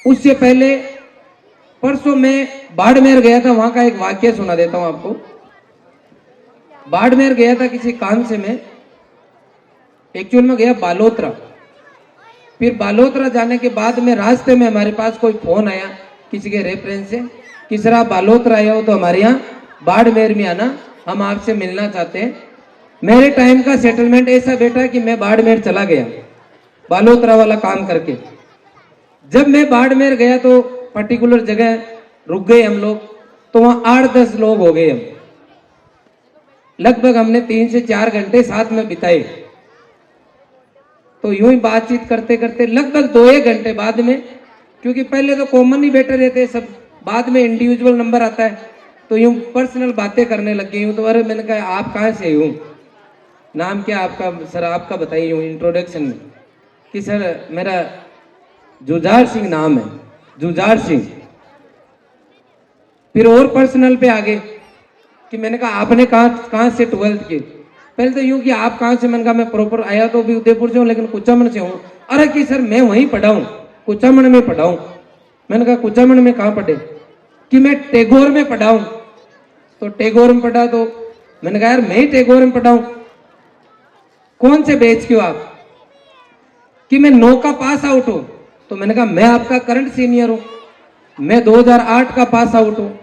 उससे पहले परसों मैं बाड़मेर गया था, वहां का एक वाक्य सुना देता हूं आपको। बाड़मेर गया था किसी काम से, मैं एक्चुअल में गया बालोतरा। फिर बालोतरा जाने के बाद में रास्ते में हमारे पास कोई फोन आया किसी के रेफरेंस से कि सर आप बालोतरा आए हो तो हमारे यहाँ बाड़मेर में आना, हम आपसे मिलना चाहते हैं। मेरे टाइम का सेटलमेंट ऐसा बैठा कि मैं बाड़मेर चला गया बालोतरा वाला काम करके। जब मैं बाड़मेर गया तो पर्टिकुलर जगह रुक गए हम लोग, तो वहां 8-10 लोग हो गए हम। लगभग हमने 3 से 4 घंटे साथ में बिताए। तो यूं ही बातचीत करते करते लगभग 2-1 घंटे बाद में, क्योंकि पहले तो कॉमन ही बैठे रहते सब, बाद में इंडिविजुअल नंबर आता है, तो यूं पर्सनल बातें करने लग गई हूं। तो अरे मैंने कहा आप कहाँ से हूँ, नाम क्या आपका, सर आपका बताइए हूँ इंट्रोडक्शन में कि सर मेरा जुझार सिंह नाम है, जुझार सिंह। फिर और पर्सनल पे आगे कि मैंने कहा आपने कहाँ से 12th की। पहले तो यूं कि आप कहाँ से, मैंने कहा मैं प्रॉपर आया तो भी उदयपुर से हूँ लेकिन कुचामन से हूँ। अरे कि सर मैं वहीं पढ़ा हूँ, कुचामन में पढ़ा हूँ। मैंने कहा कुचामन में कहाँ पढ़े, कि मैं टैगोर में पढ़ा हूँ। तो टैगोर में पढ़ा, तो मैंने कहा यार मैं ही टैगोर में पढ़ा हूँ। कौन से बैच के हो आप, कि मैं 9 का पास आउट हूँ। तो मैंने कहा मैं आपका करंट सीनियर हूँ, मैं 2008 का पास आउट हूँ।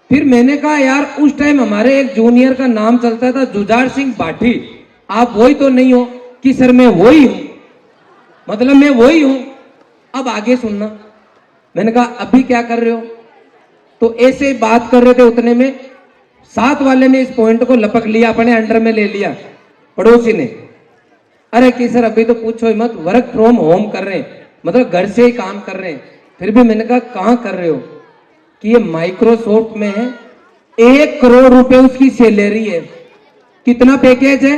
फिर मैंने कहा यार उस टाइम हमारे एक जूनियर का नाम चलता था जुझार सिंह बाठी, आप वही तो नहीं हो, कि सर मैं वही हूं, मतलब मैं वही हूं। अब आगे सुनना। मैंने कहा अभी क्या कर रहे हो, तो ऐसे ही बात कर रहे थे, उतने में साथ वाले ने इस पॉइंट को लपक लिया, अपने अंडर में ले लिया, पड़ोसी ने। अरे कि सर अभी तो पूछो ही मत, वर्क फ्रॉम होम कर रहे हैं, मतलब घर से ही काम कर रहे हैं। फिर भी मैंने कहा कहां कर रहे हो, कि ये माइक्रोसॉफ्ट में है, 1 करोड़ रुपए उसकी सैलरी है। कितना पैकेज है,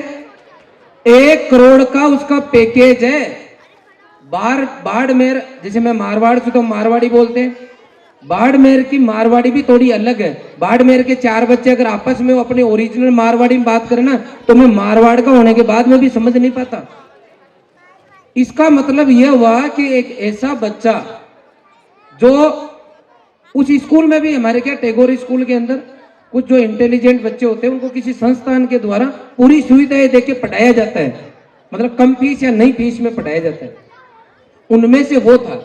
1 करोड़ का उसका पैकेज है। बाड़मेर, जैसे मैं मारवाड़ से, तो मारवाड़ी बोलते हैं, बाड़मेर की मारवाड़ी भी थोड़ी अलग है। बाड़मेर के 4 बच्चे अगर आपस में अपने ओरिजिनल मारवाड़ी में बात करें ना, तो मैं मारवाड़ का होने के बाद में भी समझ नहीं पाता। इसका मतलब यह हुआ कि एक ऐसा बच्चा जो उस स्कूल में भी, हमारे क्या टैगोर स्कूल के अंदर कुछ जो इंटेलिजेंट बच्चे होते हैं उनको किसी संस्थान के द्वारा पूरी सुविधाएं देके पढ़ाया जाता है, मतलब कम फीस या नई फीस में पढ़ाया जाता है, उनमें से वो था।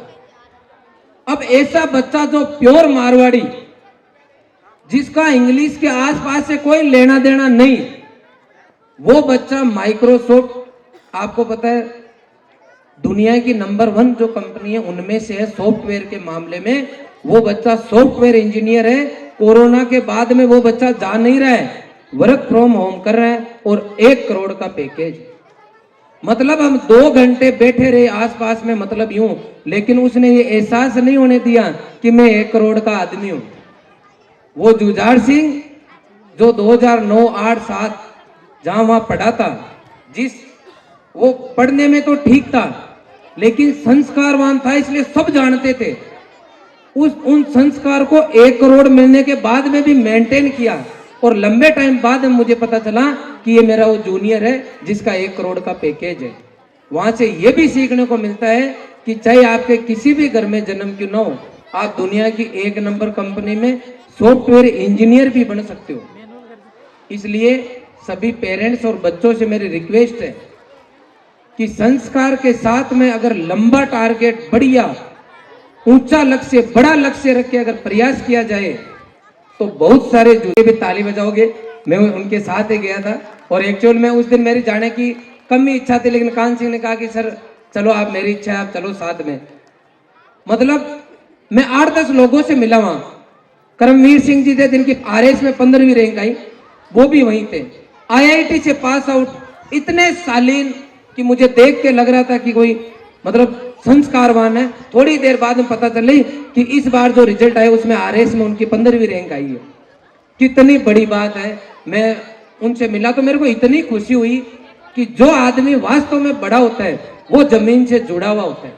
अब ऐसा बच्चा जो प्योर मारवाड़ी, जिसका इंग्लिश के आसपास से कोई लेना देना नहीं, वो बच्चा माइक्रोसॉफ्ट, आपको पता है दुनिया की नंबर 1 जो कंपनी है उनमें से है सॉफ्टवेयर के मामले में, वो बच्चा सॉफ्टवेयर इंजीनियर है। कोरोना के बाद में वो बच्चा जा नहीं रहा है, वर्क फ्रॉम होम कर रहा है, और 1 करोड़ का पैकेज। मतलब हम 2 घंटे बैठे रहे आसपास में, मतलब यूं, लेकिन उसने ये एहसास नहीं होने दिया कि मैं 1 करोड़ का आदमी हूं। वो जुझार सिंह जो 2009, 8, 7 जहां वहां पढ़ा था, जिस वो पढ़ने में तो ठीक था लेकिन संस्कारवान था, इसलिए सब जानते थे। उन संस्कार को 1 करोड़ मिलने के बाद में भी मेंटेन किया, और लंबे टाइम बाद में मुझे पता चला कि ये मेरा वो जूनियर है जिसका 1 करोड़ का पैकेज है। वहां से ये भी सीखने को मिलता है कि चाहे आपके किसी भी घर में जन्म क्यों ना हो, आप दुनिया की 1 नंबर कंपनी में सॉफ्टवेयर इंजीनियर भी बन सकते हो। इसलिए सभी पेरेंट्स और बच्चों से मेरी रिक्वेस्ट है कि संस्कार के साथ में अगर लंबा टारगेट, बढ़िया ऊंचा लक्ष्य, बड़ा लक्ष्य रख के अगर प्रयास किया जाए तो बहुत सारे जो भी ताली बजाओगे। मैं उनके साथ ही गया था, और एक्चुअल में उस दिन मेरी जाने की कम ही इच्छा थी, लेकिन कान सिंह ने कहा कि सर चलो, आप, मेरी इच्छा है आप चलो साथ में। मतलब मैं 8-10 लोगों से मिला वहां। करमवीर सिंह जी थे जिनकी RS में 15वीं रैंक आई, वो भी वहीं थे। IIT से पास आउट, इतने शालीन कि मुझे देख के लग रहा था कि कोई मतलब संस्कारवान है। थोड़ी देर बाद में पता चली कि इस बार जो रिजल्ट आया उसमें RS में उनकी 15वीं रैंक आई है। कितनी बड़ी बात है। मैं उनसे मिला तो मेरे को इतनी खुशी हुई कि जो आदमी वास्तव में बड़ा होता है वो जमीन से जुड़ा हुआ होता है।